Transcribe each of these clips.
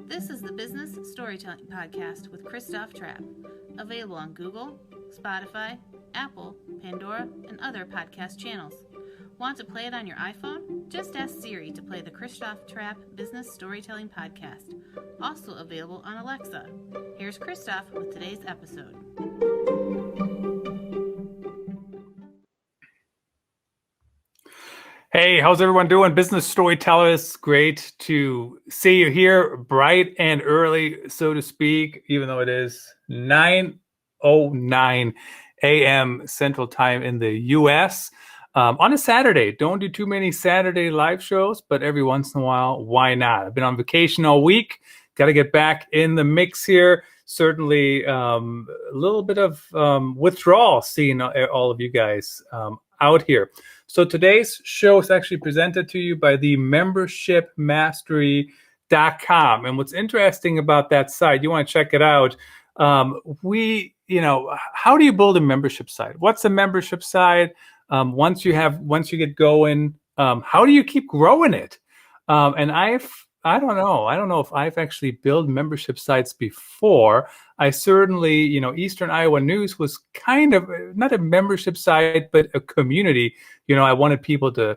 This is the Business Storytelling Podcast with Christoph Trapp, available on Google, Spotify, Apple, Pandora, and other podcast channels. Want to play it on your iPhone? Just ask Siri to play the Christoph Trapp Business Storytelling Podcast, also available on Alexa. Here's Christoph with today's episode. Hey, how's everyone doing? Business storytellers, great to see you here, bright and early, so to speak, even though it is 9:09 a.m. Central Time in the U.S. On a Saturday. Don't do too many Saturday live shows, but every once in a while, why not? I've been on vacation all week. Got to get back in the mix here. Certainly a little bit of withdrawal seeing all of you guys out here. So today's show is actually presented to you by the membershipmastery.com. And what's interesting about that site, you want to check it out. How do you build a membership site? What's a membership site? Once you get going, how do you keep growing it? And I don't know if I've actually built membership sites before. I certainly, Eastern Iowa News was kind of not a membership site, but a community. I wanted people to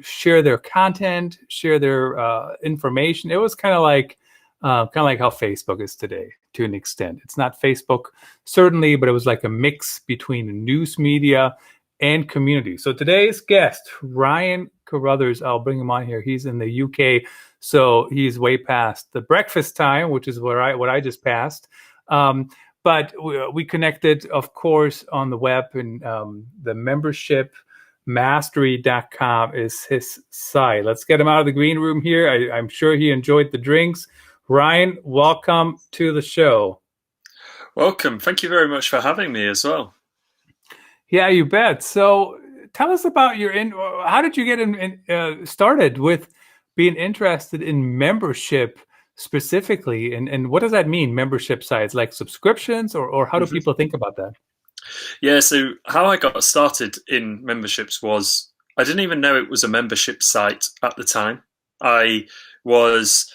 share their content, share their information. It was kind of like how Facebook is today to an extent. It's not Facebook certainly, but it was like a mix between news media and community. So today's guest, Ryan Carruthers, I'll bring him on here. He's in the UK, so he's way past the breakfast time, which is what I just passed. But we connected, of course, on the web, and the membershipmastery.com is his site. Let's get him out of the green room here. I'm sure he enjoyed the drinks. Ryan, welcome to the show. Welcome. Thank you very much for having me as well. Yeah, you bet. So tell us about how did you get started with being interested in membership specifically? And what does that mean, membership sites, like subscriptions, or how do people think about that? Yeah, so how I got started in memberships was I didn't even know it was a membership site at the time. I was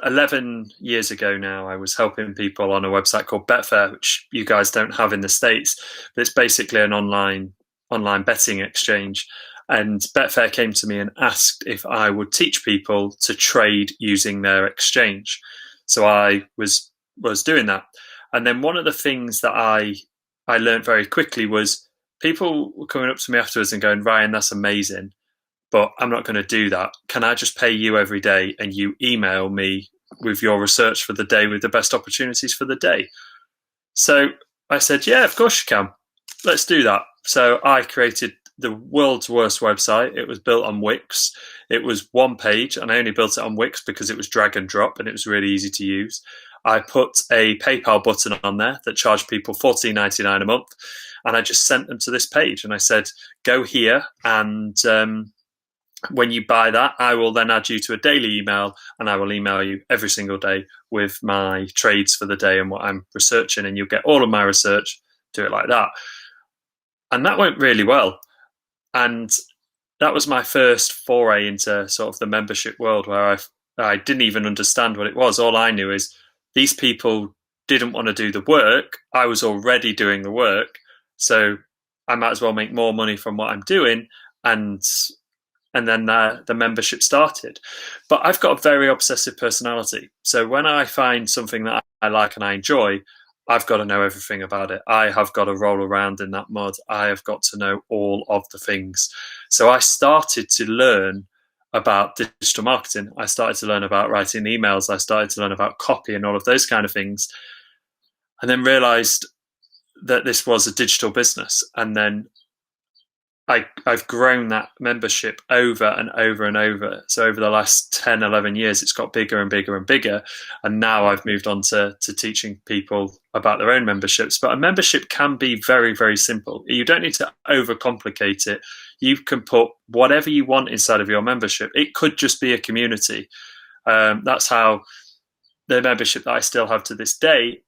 11 years ago now, I was helping people on a website called Betfair, which you guys don't have in the States, but it's basically an online betting exchange. And Betfair came to me and asked if I would teach people to trade using their exchange. So I was doing that. And then one of the things that I learned very quickly was people were coming up to me afterwards and going, "Ryan, that's amazing, but I'm not going to do that. Can I just pay you every day and you email me with your research for the day with the best opportunities for the day?" So I said, "Yeah, of course you can. Let's do that." So I created the world's worst website. It was built on Wix. It was one page, and I only built it on Wix because it was drag and drop and it was really easy to use. I put a PayPal button on there that charged people $14.99 a month, and I just sent them to this page. And I said, "Go here, and when you buy that, I will then add you to a daily email, and I will email you every single day with my trades for the day and what I'm researching, and you'll get all of my research." Do it like that. And that went really well. And that was my first foray into sort of the membership world, where I didn't even understand what it was. All I knew is these people didn't want to do the work. I was already doing the work, so I might as well make more money from what I'm doing. And then the membership started. But I've got a very obsessive personality. So when I find something that I like and I enjoy, I've got to know everything about it. I have got to roll around in that mud. I have got to know all of the things. So I started to learn about digital marketing. I started to learn about writing emails. I started to learn about copy and all of those kind of things. And then realized that this was a digital business. And then I've grown that membership over and over and over. So over the last 10, 11 years, it's got bigger and bigger and bigger. And now I've moved on to teaching people about their own memberships. But a membership can be very, very simple. You don't need to overcomplicate it. You can put whatever you want inside of your membership. It could just be a community. That's how the membership that I still have to this day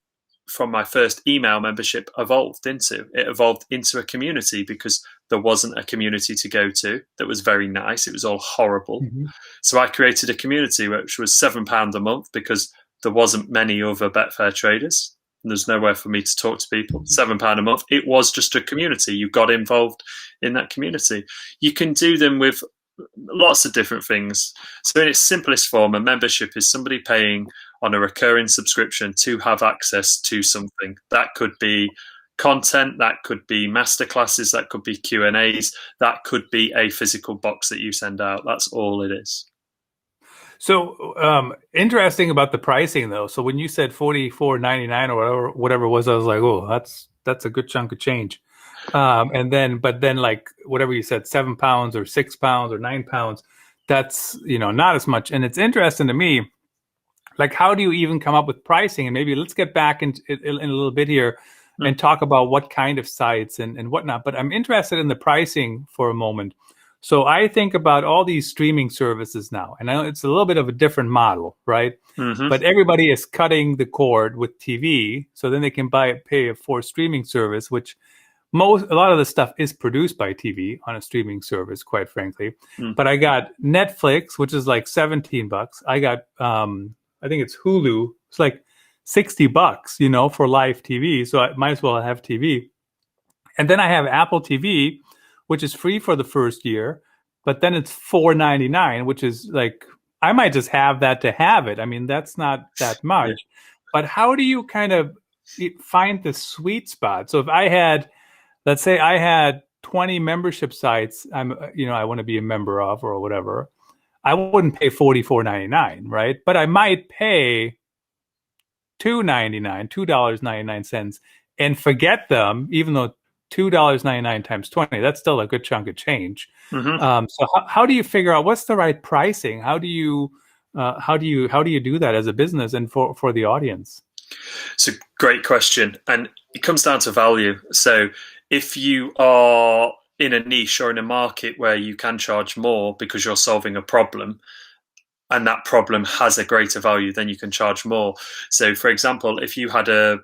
from my first email membership evolved into. It evolved into a community because there wasn't a community to go to that was very nice. It was all horrible. Mm-hmm. So I created a community which was £7 a month because there wasn't many other Betfair traders. And there's nowhere for me to talk to people. £7 a month. It was just a community. You got involved in that community. You can do them with lots of different things. So in its simplest form, a membership is somebody paying on a recurring subscription to have access to something. That could be content, that could be masterclasses, that could be Q&As, that could be a physical box that you send out. That's all it is. So interesting about the pricing though. So when you said $44.99 or whatever it was, I was like, oh, that's a good chunk of change. But then like whatever you said, £7 or £6 or £9, that's, not as much. And it's interesting to me, like, how do you even come up with pricing? And maybe let's get back in a little bit here and talk about what kind of sites and whatnot. But I'm interested in the pricing for a moment. So I think about all these streaming services now, and I know it's a little bit of a different model, right? Mm-hmm. But everybody is cutting the cord with TV, so then they can pay for a streaming service, which a lot of the stuff is produced by TV on a streaming service, quite frankly. Mm. But I got Netflix, which is like $17. I got, I think it's Hulu. It's like $60, for live TV. So I might as well have TV. And then I have Apple TV, which is free for the first year, but then it's $4.99, which is like, I might just have that to have it. I mean, that's not that much. Yeah. But how do you kind of find the sweet spot? So if I had, let's say I had 20 membership sites I want to be a member of or whatever, I wouldn't pay $44.99, right? But I might pay $2.99 and forget them, even though $2.99 times 20, that's still a good chunk of change. Mm-hmm. So how do you figure out what's the right pricing? How do you do that as a business and for the audience? It's a great question. And it comes down to value. So if you are in a niche or in a market where you can charge more because you're solving a problem, and that problem has a greater value, then you can charge more. So for example, if you had a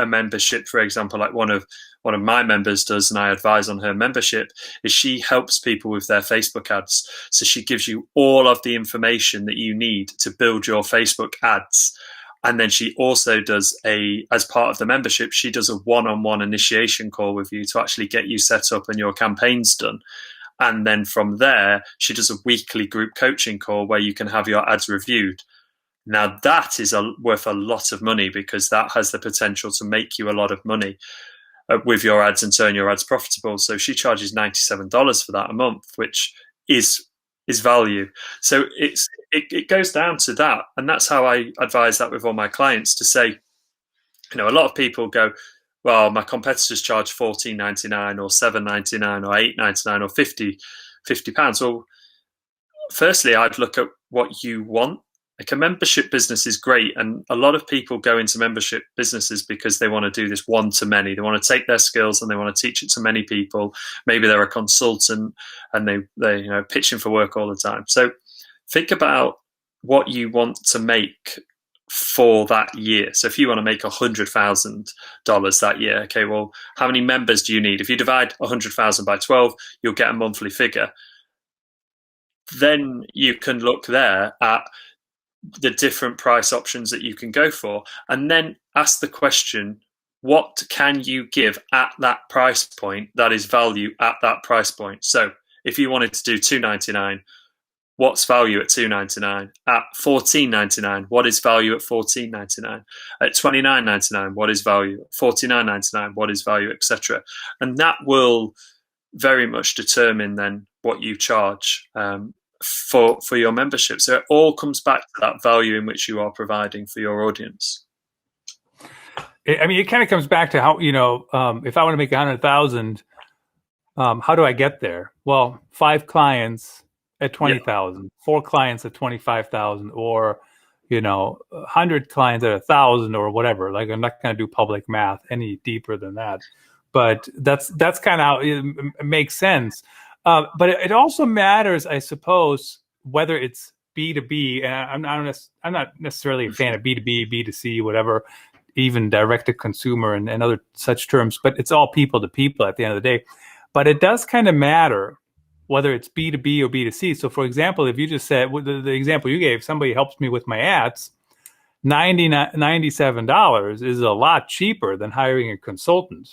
membership, for example, like one of my members does, and I advise on her membership, is she helps people with their Facebook ads. So she gives you all of the information that you need to build your Facebook ads. And then she also does as part of the membership, she does a one-on-one initiation call with you to actually get you set up and your campaigns done. And then from there, she does a weekly group coaching call where you can have your ads reviewed. Now that is worth a lot of money because that has the potential to make you a lot of money with your ads and turn your ads profitable. So she charges $97 for that a month, which is value. So it goes down to that. And that's how I advise that with all my clients, to say, a lot of people go, well, my competitors charge $14.99 or $7.99 or $8.99 or £50. Well, firstly, I'd look at what you want. Like, a membership business is great, and a lot of people go into membership businesses because they want to do this one to many. They want to take their skills and they want to teach it to many people. Maybe they're a consultant and they're pitching for work all the time. So think about what you want to make for that year. So if you want to make $100,000 that year, okay, well, how many members do you need? If you divide 100,000 by 12, you'll get a monthly figure. Then you can look there at the different price options that you can go for, and then ask the question, what can you give at that price point that is value at that price point? So if you wanted to do $2.99, what's value at $2.99? At $14.99, what is value at $14.99? At $29.99, what is value? At $49.99, what is value, etc. And that will very much determine then what you charge for your membership. So it all comes back to that value in which you are providing for your audience. I mean, it kind of comes back to how, if I want to make 100,000, how do I get there? Well, 5 clients at 20,000, 4 clients at 25,000, or 100 clients at 1,000 or whatever. Like, I'm not going to do public math any deeper than that, but that's kind of how it makes sense. But it also matters, I suppose, whether it's B2B. And I'm not necessarily a fan of B2B, B2C, whatever. even direct to consumer and other such terms, but it's all people to people at the end of the day. But it does kind of matter whether it's B2B or B2C. So for example, if you just said, the example you gave, somebody helps me with my ads, $97 is a lot cheaper than hiring a consultant,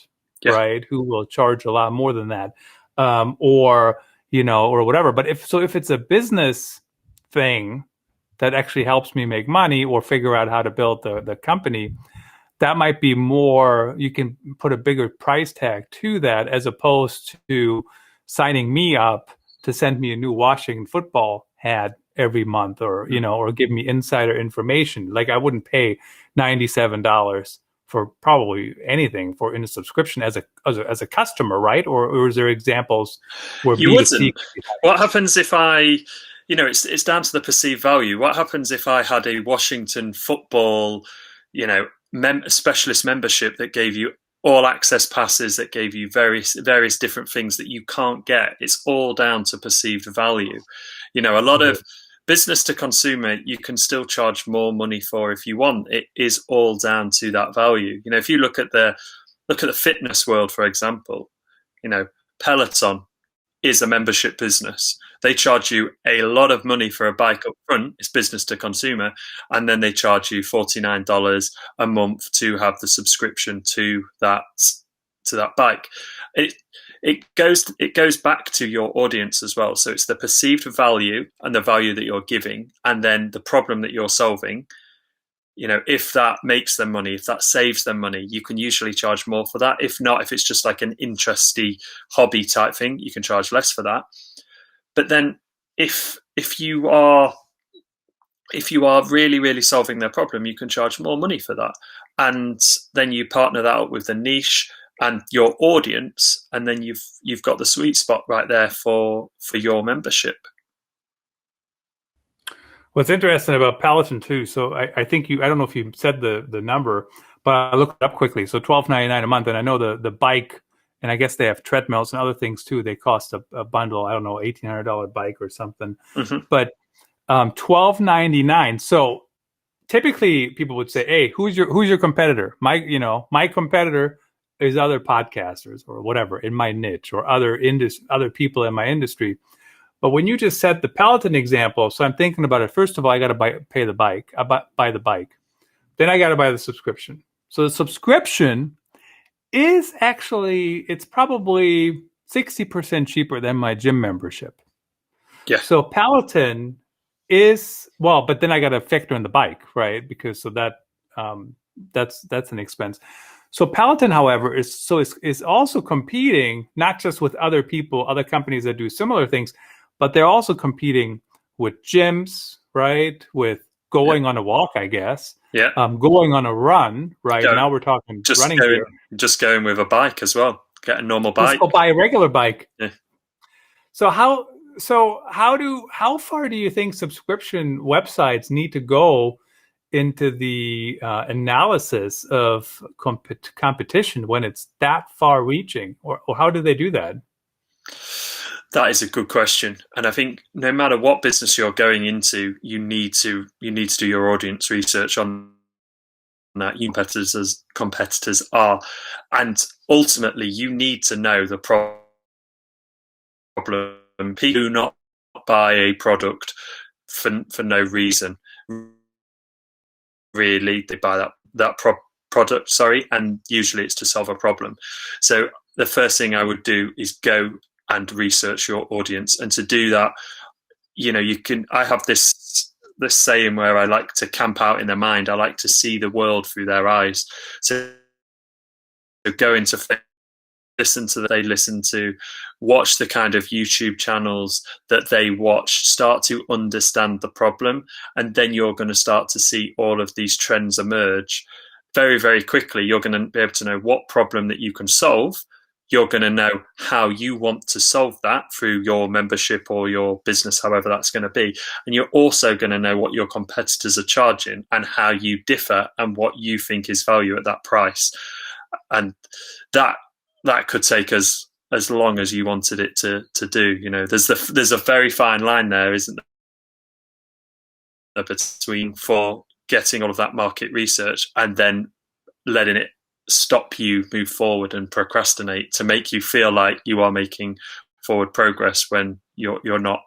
right? Who will charge a lot more than that, or whatever. But if it's a business thing that actually helps me make money or figure out how to build the company, that might be more, you can put a bigger price tag to that, as opposed to signing me up to send me a new Washington football ad every month, or or give me insider information. Like, I wouldn't pay $97 for probably anything in a subscription as a customer, right? Or is there examples where you wouldn't? What happens if I, it's down to the perceived value. What happens if I had a Washington football, specialist membership that gave you all access passes, that gave you various different things that you can't get? It's all down to perceived value. A lot of business to consumer, you can still charge more money for if you want. It is all down to that value. If you look at the fitness world, for example, Peloton is a membership business. They charge you a lot of money for a bike up front. It's business to consumer. And then they charge you $49 a month to have the subscription to that bike. It goes back to your audience as well. So it's the perceived value and the value that you're giving, and then the problem that you're solving. If that makes them money, if that saves them money, you can usually charge more for that. If not, if it's just like an interesty hobby type thing, you can charge less for that. But then if you are really, really solving their problem, you can charge more money for that. And then you partner that up with the niche and your audience, and then you've got the sweet spot right there for your membership. What's interesting about Peloton too, so I think I don't know if you said the number, but I looked it up quickly. So $12.99 a month, and I know the bike, and I guess they have treadmills and other things too. They cost a bundle, I don't know, $1,800 bike or something. Mm-hmm. But $12.99. So typically people would say, "Hey, who's your competitor?" My competitor is other podcasters or whatever in my niche, or other people in my industry. But when you just set the Peloton example, so I'm thinking about it. First of all, I got to pay the bike. Buy the bike. Then I got to buy the subscription. So the subscription is it's probably 60% cheaper than my gym membership. Yeah. So Peloton is, but then I got to factor in the bike, right? Because that's an expense. So Peloton, however, is also competing not just with other companies that do similar things, but they're also competing with gyms, right? With going on a walk, I guess. Yeah. Going on a run, right? Now we're talking running gear. Just going with a bike as well. Get a normal bike. Just go buy a regular bike. Yeah. So how far do you think subscription websites need to go into the analysis of competition when it's that far reaching, or how do they do that? That is a good question, and I think no matter what business you're going into, you need to do your audience research on that. Competitors are, and ultimately you need to know the problem. People do not buy a product for no reason. Really, they buy that product, and usually it's to solve a problem. So the first thing I would do is go and research your audience, and to do that, I have this saying where I like to camp out in their mind. I like to see the world through their eyes. So go into listen to, watch the kind of YouTube channels that they watch, start to understand the problem, and then you're going to start to see all of these trends emerge very, very quickly. You're going to be able to know what problem that you can solve. You're going to know how you want to solve that through your membership or your business, however that's going to be. And you're also going to know what your competitors are charging and how you differ and what you think is value at that price. And that could take us as long as you wanted it to do. There's a very fine line there, isn't there, between for getting all of that market research and then letting it stop you move forward and procrastinate to make you feel like you are making forward progress when you're not.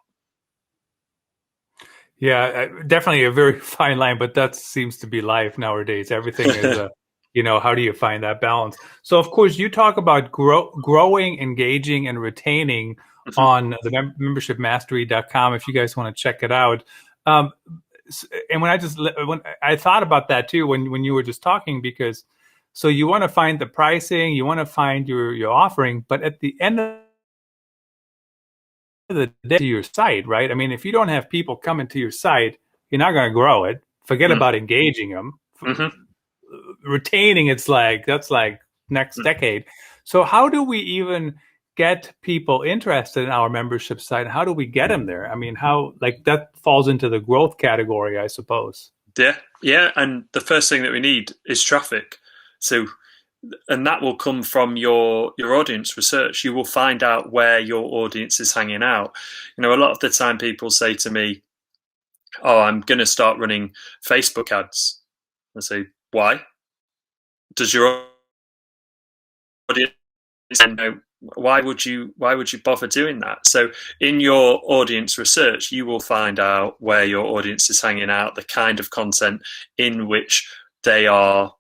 Yeah, definitely a very fine line, but that seems to be life nowadays. Everything is how do you find that balance? So, of course, you talk about growing, engaging, and retaining on the membershipmastery.com if you guys want to check it out. And when I thought about that too, when you were just talking, because so you want to find the pricing, you want to find your offering, but at the end of the day, to your site, right? I mean, if you don't have people coming to your site, you're not going to grow it. Forget about engaging them. Retaining, that's like next decade. So how do we even get people interested in our membership site? How do we get them there? I mean, how, like, that falls into the growth category, I suppose. Yeah. And the first thing that we need is traffic. So, and that will come from your audience research. You will find out where your audience is hanging out. A lot of the time people say to me, "Oh, I'm going to start running Facebook ads." I say, "Why? Does your audience know? Why would you bother doing that?" So in your audience research, you will find out where your audience is hanging out, the kind of content in which they're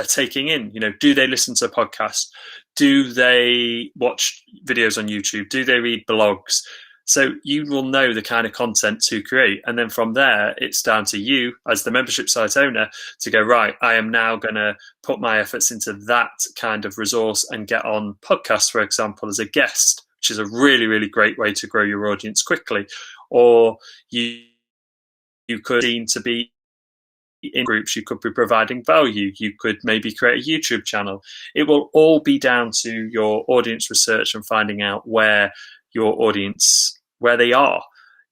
taking in. Do they listen to podcasts? Do they watch videos on YouTube? Do they read blogs? So you will know the kind of content to create. And then from there, it's down to you as the membership site owner to go, right, I am now going to put my efforts into that kind of resource and get on podcasts, for example, as a guest, which is a really, really great way to grow your audience quickly. Or you could seem to be in groups, you could be providing value, you could maybe create a YouTube channel. It will all be down to your audience research and finding out where your audience, where they are,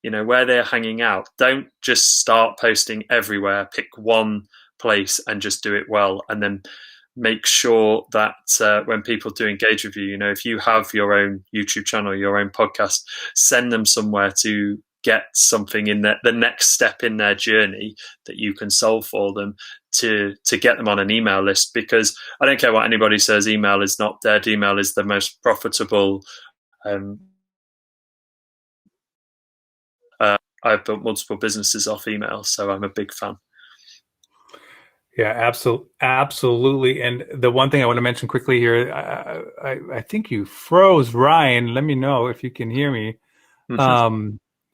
where they're hanging out. Don't just start posting everywhere. Pick one place and just do it well, and then make sure that when people do engage with you, if you have your own YouTube channel, your own podcast, send them somewhere to get something in the next step in their journey that you can solve for them to get them on an email list. Because I don't care what anybody says, email is not dead. Email is the most profitable. I've built multiple businesses off email, so I'm a big fan. Yeah, absolutely. And the one thing I want to mention quickly here, I think you froze, Ryan. Let me know if you can hear me.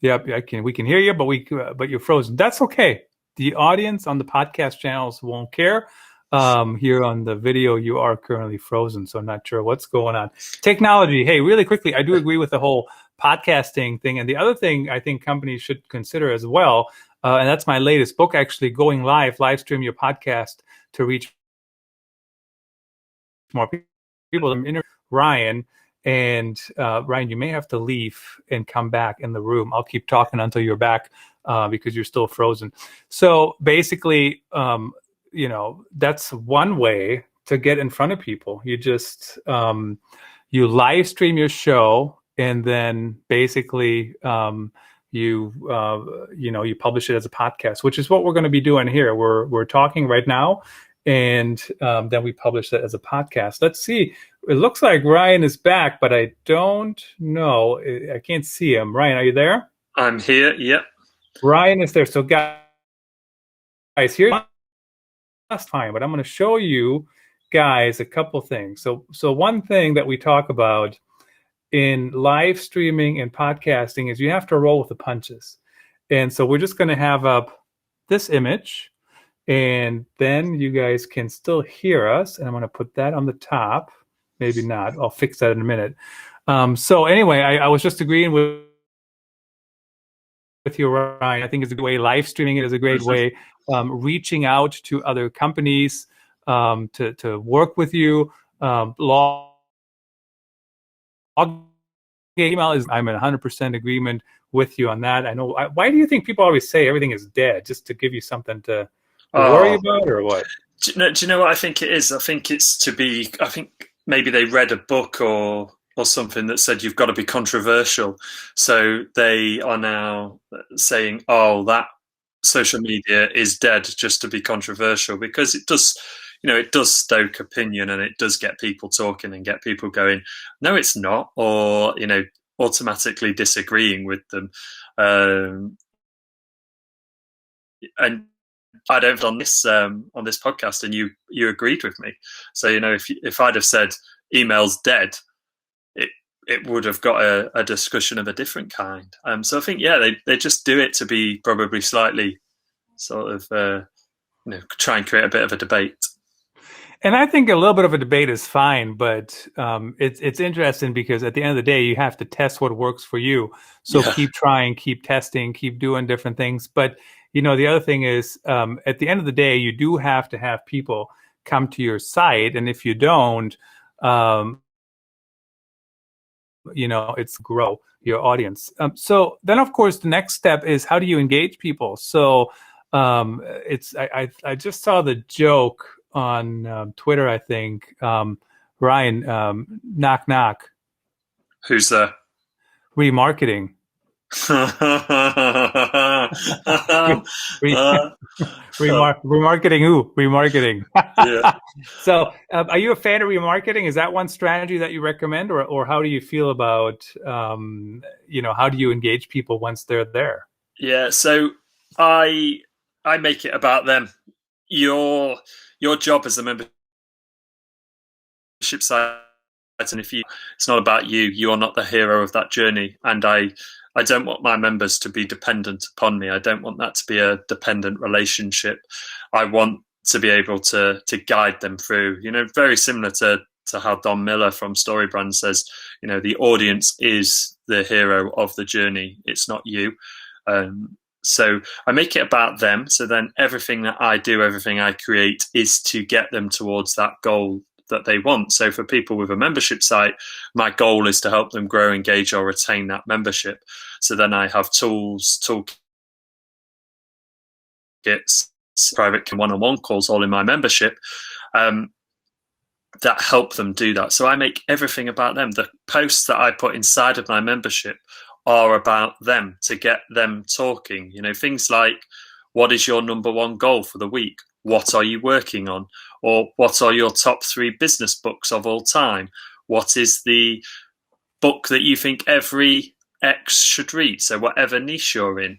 Yeah, I can. We can hear you, but you're frozen. That's okay. The audience on the podcast channels won't care. Here on the video, you are currently frozen, so I'm not sure what's going on. Technology. Hey, really quickly, I do agree with the whole podcasting thing. And the other thing I think companies should consider as well, and that's my latest book, actually, Going Live Stream Your Podcast to Reach More People. I'm interviewing Ryan. And Ryan, you may have to leave and come back in the room. I'll keep talking until you're back because you're still frozen. So basically, that's one way to get in front of people. You just you live stream your show, and then basically you publish it as a podcast, which is what we're going to be doing here. We're talking right now, and then we publish that as a podcast. Let's see. It looks like Ryan is back, but I don't know. I can't see him. Ryan, are you there? I'm here. Yep. Ryan is there. So guys, here's last time, but I'm going to show you guys a couple things. So one thing that we talk about in live streaming and podcasting is you have to roll with the punches. And so we're just going to have up this image, and then you guys can still hear us. And I'm going to put that on the top. Maybe not. I'll fix that in a minute. So anyway, I was just agreeing with you, Ryan. I think it's a good way. Live streaming it is a great way. Reaching out to other companies to work with you. Email is. I'm in 100% agreement with you on that. I know. Why do you think people always say everything is dead? Just to give you something to worry about, or what? Do you know what I think it is? I think it's to be. I think maybe they read a book or something that said you've got to be controversial. So they are now saying, oh, that social media is dead just to be controversial, because it does, it does stoke opinion, and it does get people talking and get people going, no, it's not, or automatically disagreeing with them. And I don't on this podcast, and you agreed with me. So if I'd have said email's dead, it would have got a discussion of a different kind. So I think they just do it to be probably slightly sort of try and create a bit of a debate. And I think a little bit of a debate is fine, but it's interesting because at the end of the day, you have to test what works for you. So keep trying, keep testing, keep doing different things. But the other thing is, at the end of the day, you do have to have people come to your site, and if you don't, it's grow your audience. So then, of course, the next step is how do you engage people? So I just saw the joke on Twitter, I think. Ryan, knock knock. Who's there? Remarketing. Remarketing who? Remarketing. Yeah. So are you a fan of remarketing? Is that one strategy that you recommend, or how do you feel about how do you engage people once they're there? Yeah, so I make it about them. Your job as a membership site, and it's not about you. You are not the hero of that journey, and I don't want my members to be dependent upon me. I don't want that to be a dependent relationship. I want to be able to guide them through. Very similar to how Don Miller from StoryBrand says, the audience is the hero of the journey. It's not you. So I make it about them. So then everything that I do, everything I create is to get them towards that goal that they want. So for people with a membership site, my goal is to help them grow, engage, or retain that membership. So then I have tools, toolkits, private one-on-one calls all in my membership that help them do that. So I make everything about them. The posts that I put inside of my membership are about them, to get them talking. Things like, what is your number one goal for the week? What are you working on? Or what are your top 3 business books of all time? What is the book that you think every X should read? So whatever niche you're in.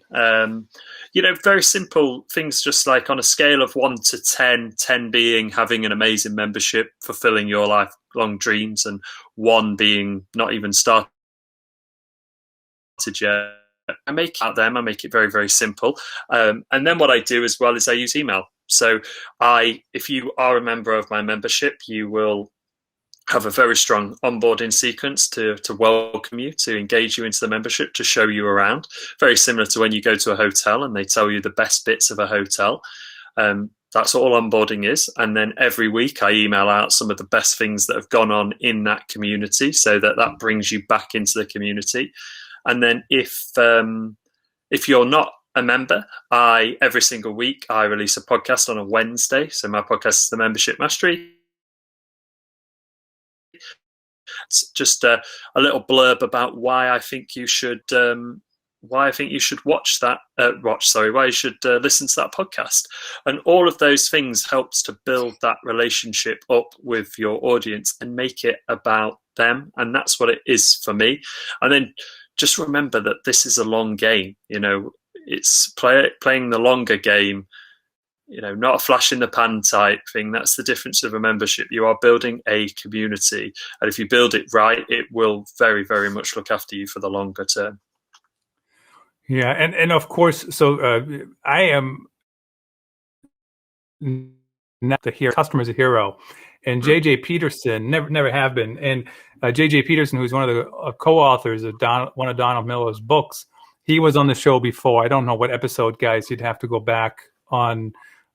Very simple things, just like on a scale of 1 to 10, 10 being having an amazing membership, fulfilling your lifelong dreams, and 1 being not even started yet. I make it very, very simple. And then what I do as well is I use email. So if you are a member of my membership, you will have a very strong onboarding sequence to welcome you, to engage you into the membership, to show you around. Very similar to when you go to a hotel and they tell you the best bits of a hotel. That's all onboarding is. And then every week I email out some of the best things that have gone on in that community, so that brings you back into the community. And then if you're not a member, every single week I release a podcast on a Wednesday. So my podcast is the Membership Mastery. It's just a little blurb about why I think you should why you should listen to that podcast. And all of those things helps to build that relationship up with your audience and make it about them. And that's what it is for me. And then just remember that this is a long game. It's playing the longer game, not a flash in the pan type thing. That's the difference of a membership. You are building a community, and if you build it right, it will very, very much look after you for the longer term. Yeah, and of course, so I am not the hero. Customer is a hero, and JJ Peterson never have been. And JJ Peterson, who's one of the co-authors of one of Donald Miller's books, he was on the show before. I don't know what episode, guys. You'd have to go back on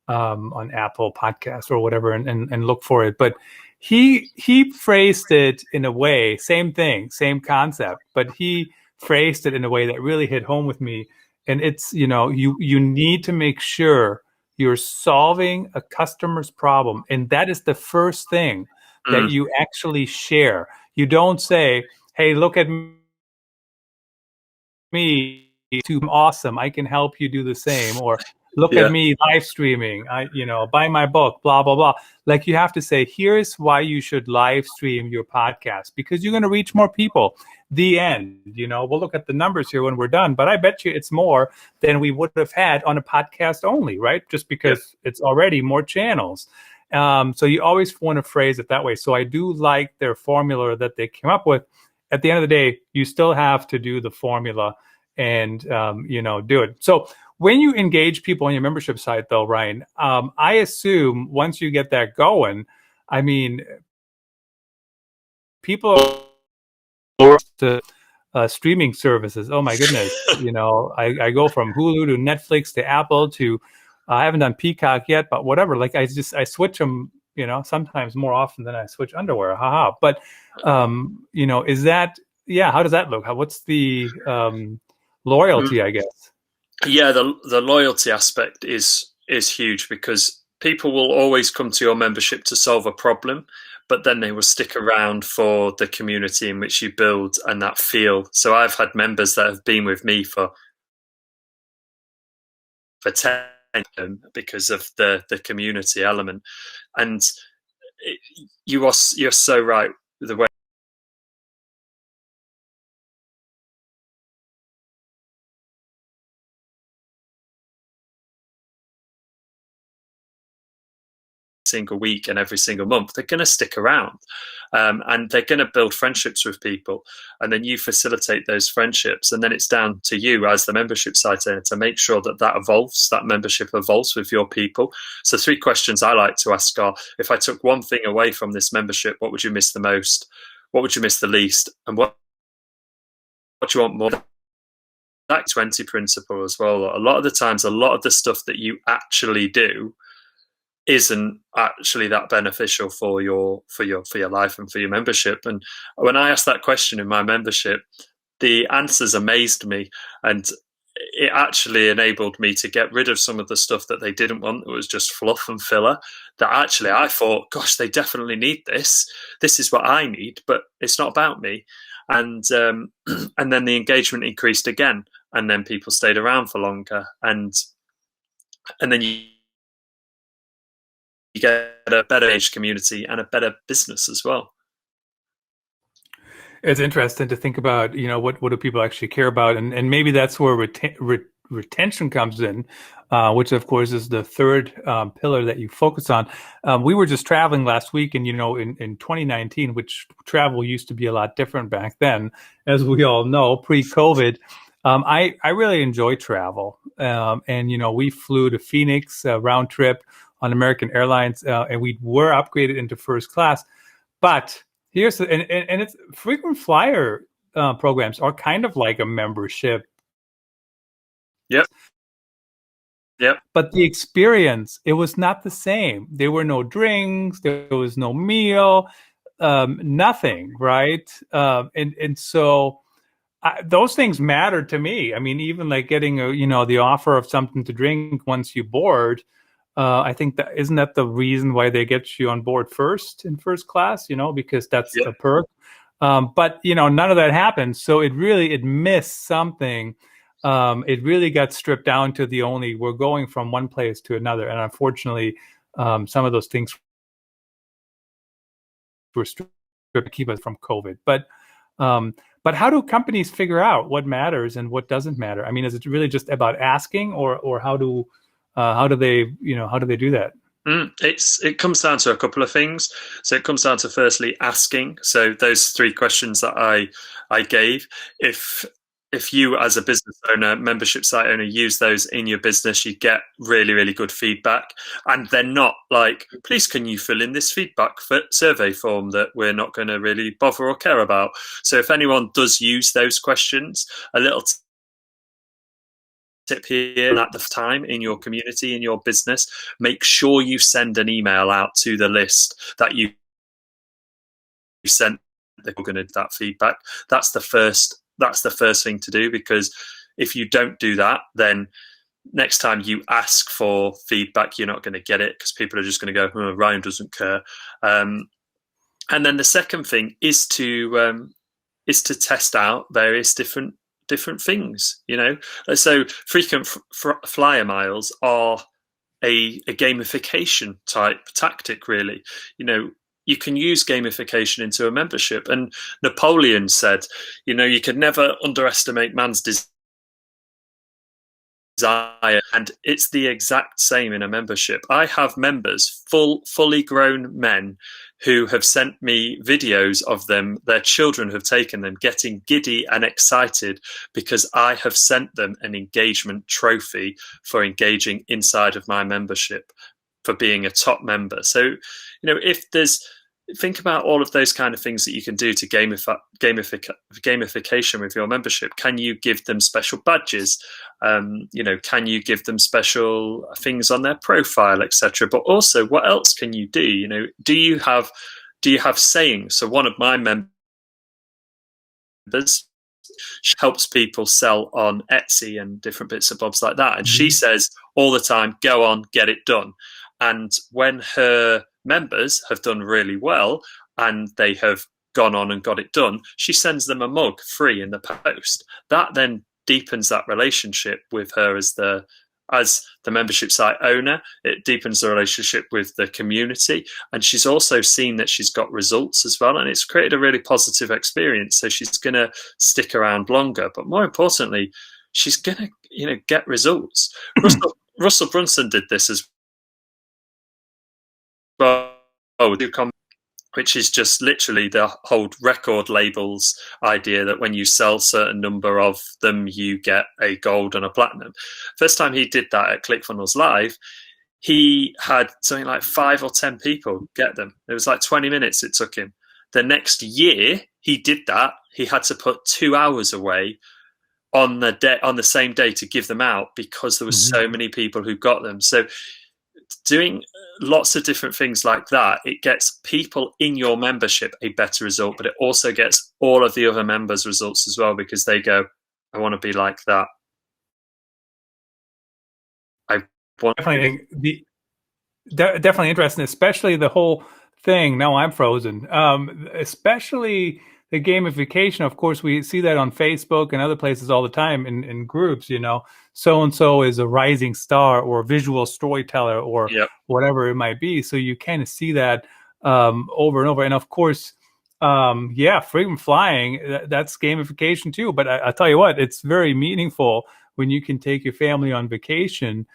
Apple Podcasts or whatever and look for it. But he phrased it in a way, same thing, same concept, but he phrased it in a way that really hit home with me. And it's, you need to make sure you're solving a customer's problem. And that is the first thing that you actually share. You don't say, hey, look at me, I'm awesome, I can help you do the same. Or look at me live streaming, buy my book, blah, blah, blah. Like, you have to say, here's why you should live stream your podcast, because you're going to reach more people. The end. We'll look at the numbers here when we're done, but I bet you it's more than we would have had on a podcast only, right? Just because it's already more channels. So you always want to phrase it that way. So I do like their formula that they came up with. At the end of the day, you still have to do the formula and, do it. So when you engage people on your membership site, though, Ryan, I assume once you get that going, I mean, people to streaming services. Oh my goodness. I go from Hulu to Netflix to Apple to, I haven't done Peacock yet, but whatever. Like, I switch them, sometimes more often than I switch underwear. Haha. But, is that, how does that look? What's the loyalty, I guess? Yeah, the loyalty aspect is huge, because people will always come to your membership to solve a problem, but then they will stick around for the community in which you build and that feel. So I've had members that have been with me for 10 because of the community element. And you're so right. The way single week and every single month, they're going to stick around, and they're going to build friendships with people, and then you facilitate those friendships, and then it's down to you as the membership site owner to make sure that membership evolves with your people. So 3 questions I like to ask are, if I took one thing away from this membership, what would you miss the most, what would you miss the least, and what do you want more? That 20 principle as well. A lot of the times, a lot of the stuff that you actually do isn't actually that beneficial for your life and for your membership. And when I asked that question in my membership, the answers amazed me, and it actually enabled me to get rid of some of the stuff that they didn't want. It was just fluff and filler that actually I thought, gosh, they definitely need this. This is what I need, but it's not about me. And then the engagement increased again, and then people stayed around for longer, and then you get a better age community and a better business as well. It's interesting to think about, what do people actually care about, and maybe that's where retention comes in, which of course is the third pillar that you focus on. We were just traveling last week, and in 2019, which travel used to be a lot different back then, as we all know, pre-COVID. I really enjoy travel, and we flew to Phoenix round trip on American Airlines, and we were upgraded into first class. But here's and it's frequent flyer programs are kind of like a membership. Yep. But the experience, it was not the same. There were no drinks, there was no meal, nothing, right? And so those things matter to me. I mean, even like getting the offer of something to drink once you board. I think that isn't that the reason why they get you on board first in first class, because that's a perk. But none of that happened. So it missed something. It really got stripped down to we're going from one place to another. And unfortunately, some of those things were stripped to keep us from COVID. But how do companies figure out what matters and what doesn't matter? I mean, is it really just about asking, or how do they do that? It comes down to a couple of things. So it comes down to firstly asking. So those 3 questions that I gave, if you as a business owner, membership site owner, use those in your business, you get really, really good feedback. And they're not like, please can you fill in this feedback survey form that we're not going to really bother or care about. So if anyone does use those questions, a little tip here at the time in your community, in your business, make sure you send an email out to the list that you sent that feedback. That's the first thing to do, because if you don't do that, then next time you ask for feedback, you're not going to get it, because people are just going to go, Ryan doesn't care. And then the second thing is to test out various different different things, So frequent flyer miles are a gamification type tactic, really. You can use gamification into a membership. And Napoleon said, you can never underestimate man's desire. And it's the exact same in a membership. I have members, fully grown men, who have sent me videos of their children have taken them, getting giddy and excited because I have sent them an engagement trophy for engaging inside of my membership, for being a top member. So, think about all of those kind of things that you can do to gamification with your membership. Can you give them special badges? Can you give them special things on their profile, etc.? But also, what else can you do? Do you have sayings? So one of my members helps people sell on Etsy and different bits and bobs like that, and she says all the time, "Go on, get it done." And when her members have done really well and they have gone on and got it done, she sends them a mug free in the post. That then deepens that relationship with her as the membership site owner. It deepens the relationship with the community, and she's also seen that she's got results as well, and it's created a really positive experience. So she's going to stick around longer, but more importantly, she's going to get results. Russell Brunson did this as well, which is just literally the whole record labels idea that when you sell a certain number of them, you get a gold and a platinum. First time he did that at ClickFunnels Live, he had something like 5 or 10 people get them. It was like 20 minutes it took him. The next year he did that, he had to put 2 hours away on the same day to give them out because there were so many people who got them. So doing lots of different things like that, it gets people in your membership a better result, but it also gets all of the other members results as well, because they go, I want to be like that. Definitely interesting, especially the whole thing. Now I'm frozen. Especially the gamification. Of course, we see that on Facebook and other places all the time in groups. So-and-so is a rising star or a visual storyteller or whatever it might be. So you kind of see that over and over. And of course, frequent flying, that's gamification too. But I'll tell you what, it's very meaningful when you can take your family on vacation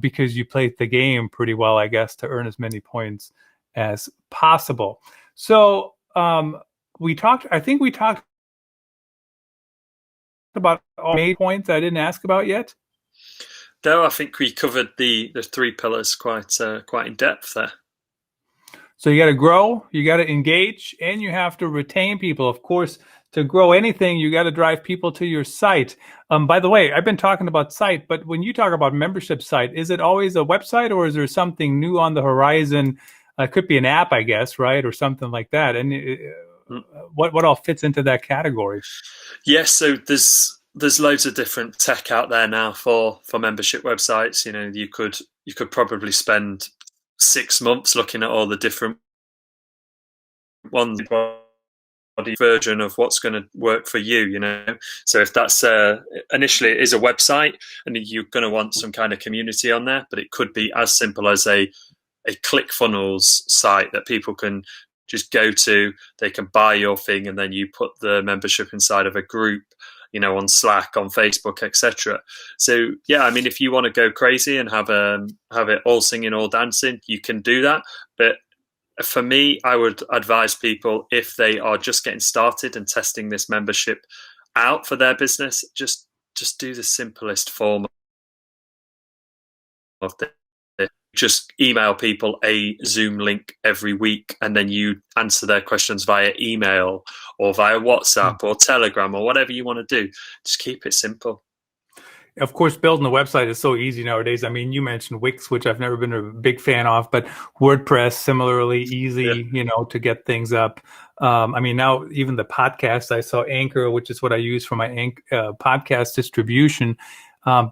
because you played the game pretty well, I guess, to earn as many points as possible. So I think we talked about all 8 points I didn't ask about yet. No, I think we covered the 3 pillars quite in depth there. So you got to grow, you got to engage, and you have to retain people. Of course, to grow anything, you got to drive people to your site. By the way, I've been talking about site, but when you talk about membership site, is it always a website or is there something new on the horizon? It could be an app, I guess, right? Or something like that. And what all fits into that category? Yes, so there's loads of different tech out there now for membership websites. You could probably spend 6 months looking at all the different ones, version of what's going to work for you. So if that's initially it is a website and you're going to want some kind of community on there, but it could be as simple as a ClickFunnels site that people can just go to. They can buy your thing and then you put the membership inside of a group, on Slack, on Facebook, etc. So if you want to go crazy and have it all singing, all dancing, you can do that. But for me, I would advise people, if they are just getting started and testing this membership out for their business, just do the simplest form of this. Just email people a Zoom link every week, and then you answer their questions via email or via WhatsApp or Telegram or whatever you want to do. Just keep it simple. Of course, building a website is so easy nowadays. I mean, you mentioned Wix, which I've never been a big fan of, but WordPress, similarly easy, to get things up. Now even the podcast, I saw Anchor, which is what I use for my podcast distribution,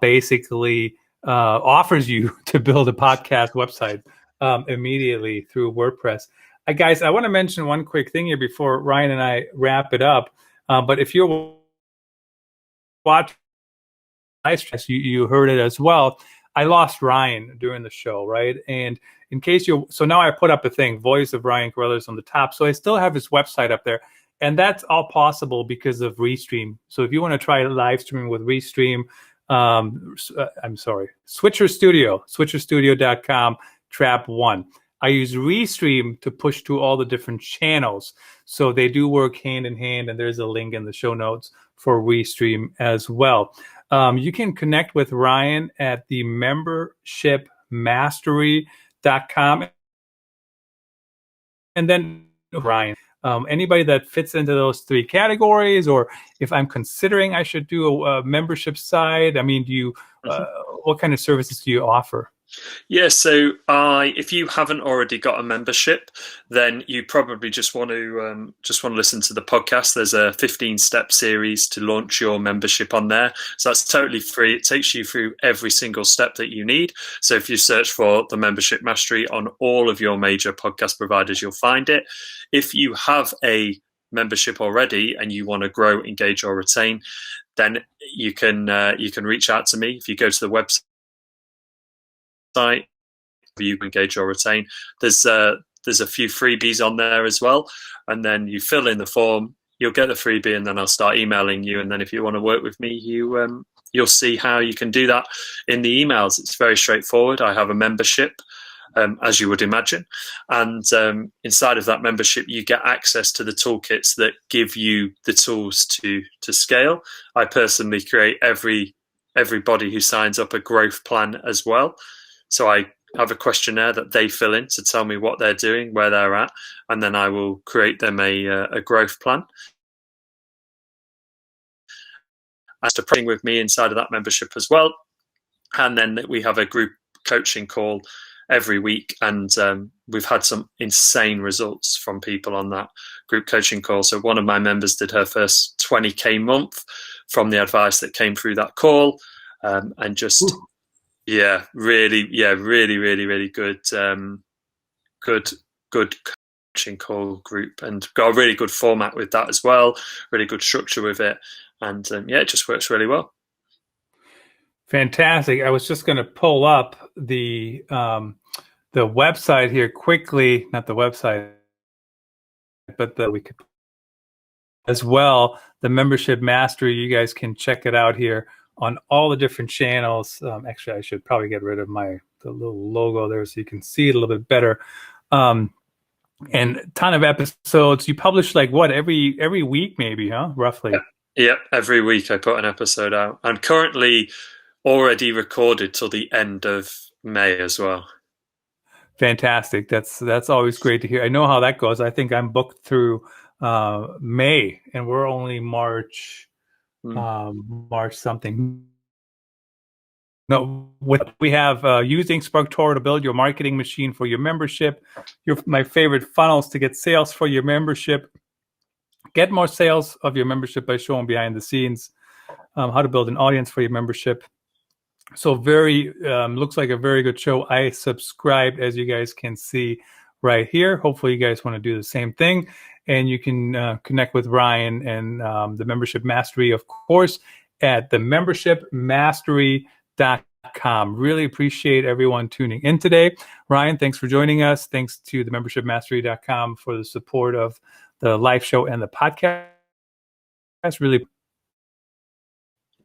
basically offers you to build a podcast website immediately through WordPress. Guys, I want to mention one quick thing here before Ryan and I wrap it up. But if you're watch live stream, you heard it as well. I lost Ryan during the show, right? And in case so now I put up a thing, voice of Ryan Carruthers on the top. So I still have his website up there. And that's all possible because of Restream. So if you want to try live streaming with Restream, switcherstudio.com, trap 1. I use Restream to push to all the different channels. So they do work hand in hand, and there's a link in the show notes for Restream as well. You can connect with Ryan at the membershipmastery.com. And then Ryan, anybody that fits into those 3 categories, or if I'm considering I should do a membership side, I mean, what kind of services do you offer? Yeah, so if you haven't already got a membership, then you probably just want to listen to the podcast. There's a 15-step series to launch your membership on there. So that's totally free. It takes you through every single step that you need. So if you search for the Membership Mastery on all of your major podcast providers, you'll find it. If you have a membership already and you want to grow, engage, or retain, then you can reach out to me. If you go to the website, you engage or retain, there's a few freebies on there as well, and then you fill in the form, you'll get the freebie, and then I'll start emailing you. And then if you want to work with me, you'll see how you can do that in the emails. It's very straightforward. I have a membership, as you would imagine, and inside of that membership you get access to the toolkits that give you the tools to scale. I personally create everybody who signs up a growth plan as well. So I have a questionnaire that they fill in to tell me what they're doing, where they're at, and then I will create them a growth plan. As to praying with me inside of that membership as well. And then we have a group coaching call every week, and we've had some insane results from people on that group coaching call. So one of my members did her first 20K month from the advice that came through that call, and just... Ooh. Really good coaching call group, and got a really good format with that as well, really good structure with it, and it just works really well. Fantastic. I was just going to pull up the website here quickly, not the website, but we could as well, the Membership Mastery. You guys can check it out here on all the different channels. Actually, I should probably get rid of the little logo there so you can see it a little bit better. And a ton of episodes. You publish every week, maybe, huh? Roughly. Yeah, every week I put an episode out. I'm currently already recorded till the end of May as well. Fantastic. That's always great to hear. I know how that goes. I think I'm booked through May, and we're only March something. No, we have using SparkToro to build your marketing machine for your membership. My favorite funnels to get sales for your membership. Get more sales of your membership by showing behind the scenes. How to build an audience for your membership. So looks like a very good show. I subscribed, as you guys can see right here. Hopefully you guys want to do the same thing. And you can connect with Ryan and the Membership Mastery, of course, at the membershipmastery.com. Really appreciate everyone tuning in today. Ryan, thanks for joining us. Thanks to the membershipmastery.com for the support of the live show and the podcast. Really